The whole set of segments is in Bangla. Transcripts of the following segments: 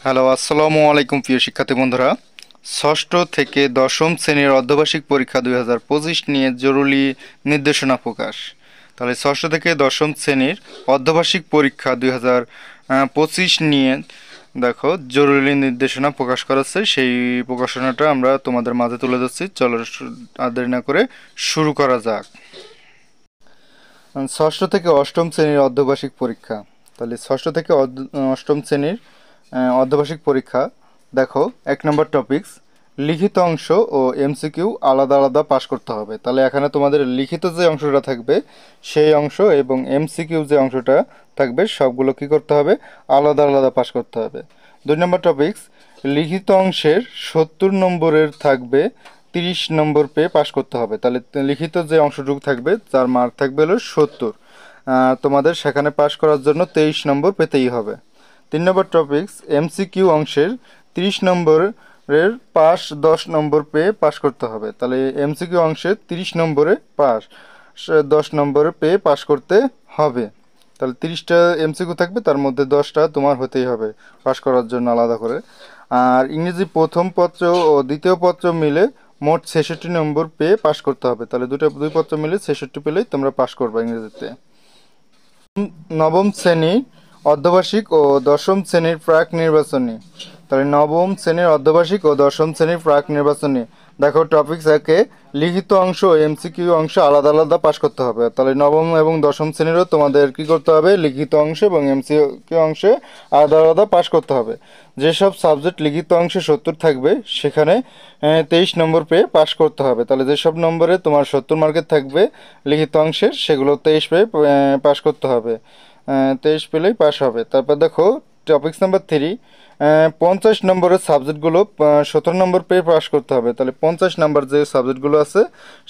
হ্যালো, আসসালামু আলাইকুম প্রিয় শিক্ষার্থী বন্ধুরা। ষষ্ঠ থেকে দশম শ্রেণীর অর্ধবার্ষিক পরীক্ষা 2025 নিয়ে জরুরি নির্দেশনা প্রকাশ। তাহলে ষষ্ঠ থেকে দশম শ্রেণীর অর্ধবার্ষিক পরীক্ষা 2025 নিয়ে দেখো জরুরি নির্দেশনা প্রকাশ করাচ্ছে। সেই প্রকাশনাটা আমরা তোমাদের মাঝে তুলে ধরছি। চলো আর দেরি না করে শুরু করা যাক। ষষ্ঠ থেকে অষ্টম শ্রেণীর অর্ধবার্ষিক পরীক্ষা। তাহলে ষষ্ঠ থেকে অষ্টম শ্রেণীর অর্ধবার্ষিক পরীক্ষা। দেখো, 1 নম্বর টপিকস লিখিত অংশ ও এমসিকিউ আলাদা আলাদা পাশ করতে হবে। তাহলে এখানে তোমাদের লিখিত যে অংশটা থাকবে সেই অংশ এবং এমসিকিউ যে অংশটা থাকবে সবগুলো কি করতে হবে, আলাদা আলাদা পাশ করতে হবে। 2 নম্বর টপিকস লিখিত অংশের 70 নম্বরের থাকবে 30 নম্বর পেয়ে পাশ করতে হবে। তাহলে লিখিত যে অংশটুকু থাকবে তার মার্ক থাকবে হলো 70। তোমাদের সেখানে পাশ করার জন্য 23 নম্বর পেতেই হবে। 3 নম্বর টপিকস এমসিকিউ অংশের 30 নম্বরের পাস 10 নম্বর পেয়ে পাশ করতে হবে। তাহলে এমসিকিউ অংশে 30 নম্বরে পাস 10 নম্বরে পেয়ে পাশ করতে হবে। তাহলে 30টা এমসিকিউ থাকবে, তার মধ্যে 10টা তোমার হতেই হবে পাশ করার জন্য আলাদা করে। আর ইংরেজি প্রথম পত্র ও দ্বিতীয় পত্র মিলে মোট 66 নম্বর পেয়ে পাশ করতে হবে। তাহলে দুই পত্র মিলে 66 পেলেই তোমরা পাশ করবে ইংরেজিতে। নবম শ্রেণী অর্ধবার্ষিক ও দশম শ্রেণীর প্রাক নির্বাচনী। তাহলে নবম শ্রেণীর অর্ধবার্ষিক ও দশম শ্রেণীর প্রাক নির্বাচনী। দেখো, টপিকস একে লিখিত অংশ ও এমসিকিউ অংশ আলাদা আলাদা পাশ করতে হবে। তাহলে নবম এবং দশম শ্রেণীরও তোমাদের কি করতে হবে, লিখিত অংশ এবং এমসিকিউ অংশে আলাদা আলাদা পাশ করতে হবে। যেসব সাবজেক্ট লিখিত অংশে 70 থাকবে সেখানে 23 নম্বর পেয়ে পাশ করতে হবে। তাহলে যেসব নম্বরে তোমার 70 মার্কের থাকবে লিখিত অংশের সেগুলো 23 পেয়ে পাশ করতে হবে। 23 পেলেই পাস হবে। তারপর দেখো, টপিক্স নাম্বার 3 50 নম্বরের সাবজেক্টগুলো 17 নম্বর পেয়ে পাস করতে হবে। তাহলে 50 নম্বর যে সাবজেক্টগুলো আছে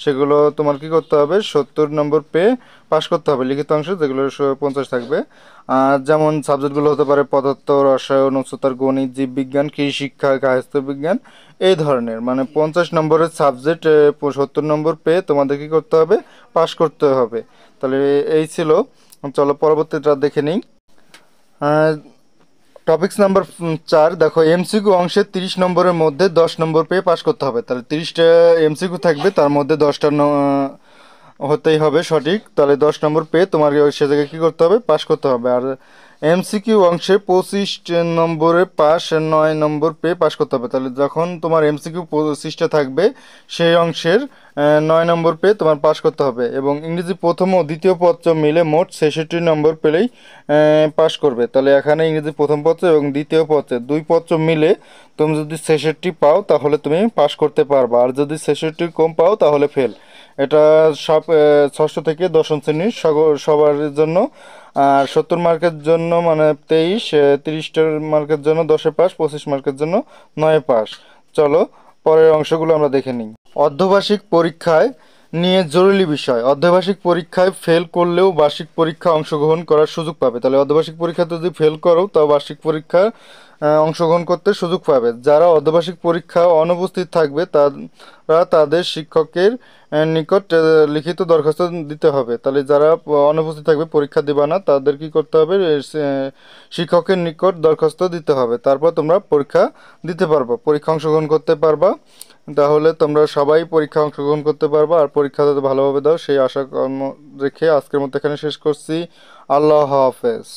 সেগুলো তোমার কি করতে হবে, 70 নম্বর পেয়ে পাস করতে হবে লিখিত অংশ, যেগুলো 50 থাকবে। যেমন সাবজেক্টগুলো হতে পারে পদার্থ, রসায়ন, উচ্চতর গণিত, জীববিজ্ঞান, কৃষি শিক্ষা, কায়স্থ বিজ্ঞান, এই ধরনের। মানে 50 নম্বরের সাবজেক্ট 70 নম্বর পেয়ে তোমাদের কি করতে হবে, পাস করতে হবে। তাহলে এই ছিল। চলো পরবর্তীটা দেখে নিই। টপিক্স নাম্বার 4 দেখো, এমসিকিউ অংশে 30 নম্বরের মধ্যে 10 নম্বর পেয়ে পাস করতে হবে। তাহলে 30টা এমসিকিউ থাকবে, তার মধ্যে 10টা হতেই হবে সঠিক। তাহলে 10 নম্বর পেয়ে তোমার সে জায়গায় কী করতে হবে, পাস করতে হবে। আর এমসিকিউ অংশে 25 নম্বরে পাস 9 নম্বর পেয়ে পাস করতে হবে। তাহলে যখন তোমার এমসিকিউ 25টা থাকবে সেই অংশের 9 নম্বর পেয়ে তোমার পাস করতে হবে। এবং ইংরেজি প্রথম ও দ্বিতীয় পত্র মিলে মোট 66 নম্বর পেলেই পাস করবে। তাহলে এখানে ইংরেজি প্রথম পত্র এবং দ্বিতীয় পত্রে দুই পত্র মিলে তুমি যদি 66 পাও তাহলে তুমি পাস করতে পারবা, আর যদি 66 কম পাও তাহলে ফেল। এটা সব ষষ্ঠ থেকে দশম শ্রেণীর সবার জন্য। আর 70 মার্কের জন্য মানে 23, 30 মার্কের জন্য 10-এ পাস, 25 মার্কের জন্য 9-এ পাস। চলো পরের অংশগুলো আমরা দেখে নিই। অর্ধবার্ষিক পরীক্ষায় নিয়ে জরুরি বিষয়, অর্ধবার্ষিক পরীক্ষায় ফেল করলেও বার্ষিক পরীক্ষা অংশগ্রহণ করার সুযোগ পাবে। তাহলে অর্ধবার্ষিক পরীক্ষাতে যদি ফেল করো তাও বার্ষিক পরীক্ষা অংশগ্রহণ করতে সুযোগ পাবে। যারা অর্ধবার্ষিক পরীক্ষা অনুপস্থিত থাকবে তারা তাদের শিক্ষকের নিকট লিখিত দরখাস্ত দিতে হবে। তাহলে যারা অনুপস্থিত থাকবে, পরীক্ষা দিবা না, তাদের কি করতে হবে, শিক্ষকের নিকট দরখাস্ত দিতে হবে। তারপর তোমরা পরীক্ষা দিতে পারবা, পরীক্ষা অংশগ্রহণ করতে পারবা। তাহলে তোমরা সবাই পরীক্ষা অংশগ্রহণ করতে পারবা আর পরীক্ষা যাতে ভালোভাবে দাও সেই আশা কর্ম রেখে আজকের মতো এখানে শেষ করছি। আল্লাহ হাফেজ।